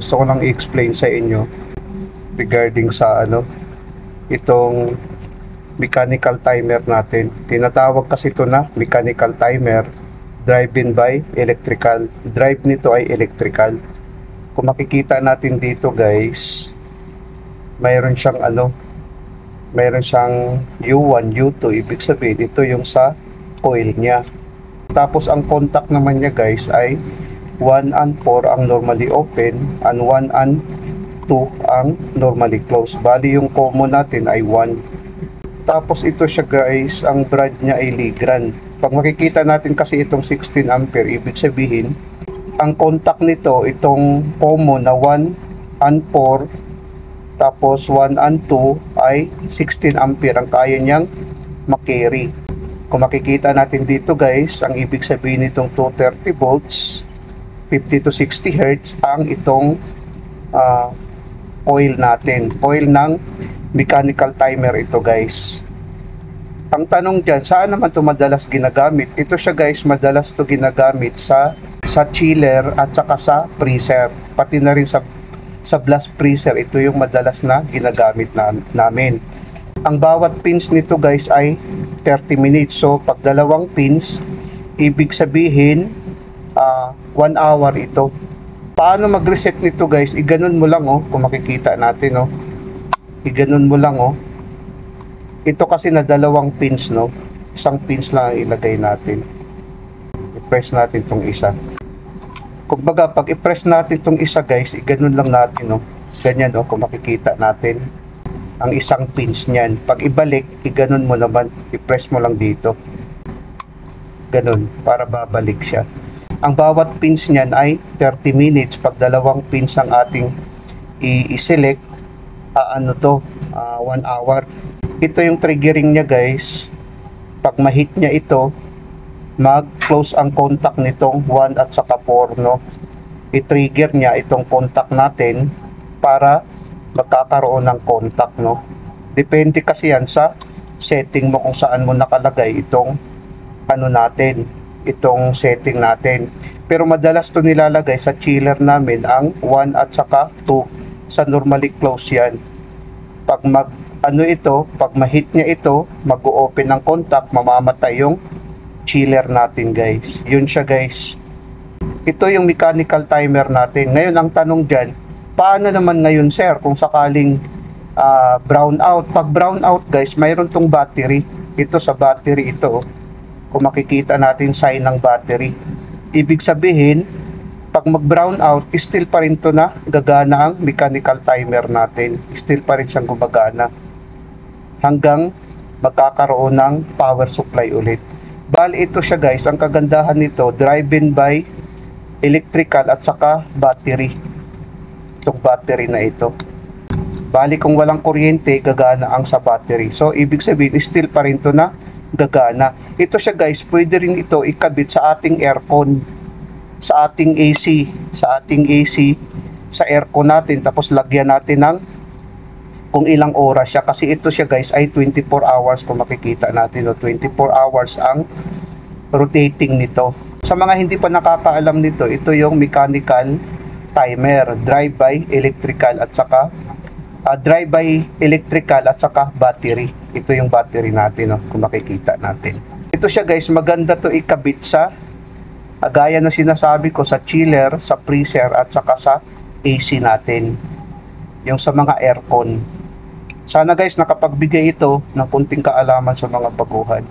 gusto ko lang i-explain sa inyo regarding sa itong mechanical timer natin. Tinatawag kasi ito na mechanical timer, driven by electrical. Drive nito ay electrical. Kung makikita natin dito guys, mayroon siyang mayroon siyang U1, U2, ibig sabihin ito yung sa coil niya. Tapos ang contact naman niya guys ay 1 and 4 ang normally open and 1 and 2 ang normally closed. Bali yung common natin ay 1. Tapos ito siya guys, ang brand niya ay Legrand. Pag makikita natin kasi itong 16 ampere, ibig sabihin ang contact nito, itong common na 1 and 4, tapos 1 and 2 ay 16 ampere ang kaya niyang makarry. Kung makikita natin dito guys, ang ibig sabihin nitong 230 volts, 50 to 60 Hz ang itong coil natin. Coil ng mechanical timer ito guys. Ang tanong dyan, saan naman ito madalas ginagamit? Ito siya guys, madalas ito ginagamit sa chiller at saka sa freezer. Pati na rin sa blast freezer, ito yung madalas na ginagamit namin. Ang bawat pins nito guys ay 30 minutes. So pag dalawang pins, ibig sabihin 1 hour ito. Paano mag-reset nito guys? Iganon mo lang kung makikita natin iganon mo lang Ito kasi na dalawang pins isang pins lang ang ilagay natin. I-press natin tong isa. Kumbaga pag i-press natin tong isa guys, iganon lang natin ganyan kung makikita natin ang isang pins niyan. Pag ibalik, iganon mo naman, i-press mo lang dito. Ganon para babalik siya. Ang bawat pins niyan ay 30 minutes. Pag dalawang pins ang ating i-select, 1 hour. Ito yung triggering niya guys. Pag ma-hit niya ito, mag-close ang contact nitong 1 at saka 4 I-trigger niya itong contact natin para magkakaroon ng contact Depende kasi yan sa setting mo kung saan mo nakalagay itong itong setting natin. Pero madalas to nilalagay sa chiller namin ang 1 at saka 2. Sa normally close yan. Pag pag ma-hit niya ito, mag-o-open ng contact, mamamatay yung chiller natin guys. Yun siya guys. Ito yung mechanical timer natin. Ngayon ang tanong dyan, paano naman ngayon sir kung sakaling brown out? Pag brown out guys, mayroon tong battery. Ito sa battery ito. Kung makikita natin sign ng battery. Ibig sabihin, pag mag-brown out, still pa rin to na gagana ang mechanical timer natin. Still pa rin siyang gumagana. Hanggang magkakaroon ng power supply ulit. Bali ito siya guys, ang kagandahan nito, driven by electrical at saka battery. Itong battery na ito. Bali kung walang kuryente, gagana ang sa battery. So ibig sabihin, still pa rin to na gagana. Ito siya guys, pwede rin ito ikabit sa ating aircon, sa ating AC, sa aircon natin, tapos lagyan natin ng kung ilang oras siya, kasi ito siya guys ay 24 hours kung makikita natin 24 hours ang rotating nito. Sa mga hindi pa nakakaalam nito, ito yung mechanical timer, drive by electrical at saka battery. Ito yung battery natin kung makikita natin. Ito siya guys, maganda to ikabit sa gaya na sinasabi ko, sa chiller, sa freezer at saka sa AC natin, yung sa mga aircon. Sana guys nakapagbigay ito ng kunting kaalaman sa mga baguhan.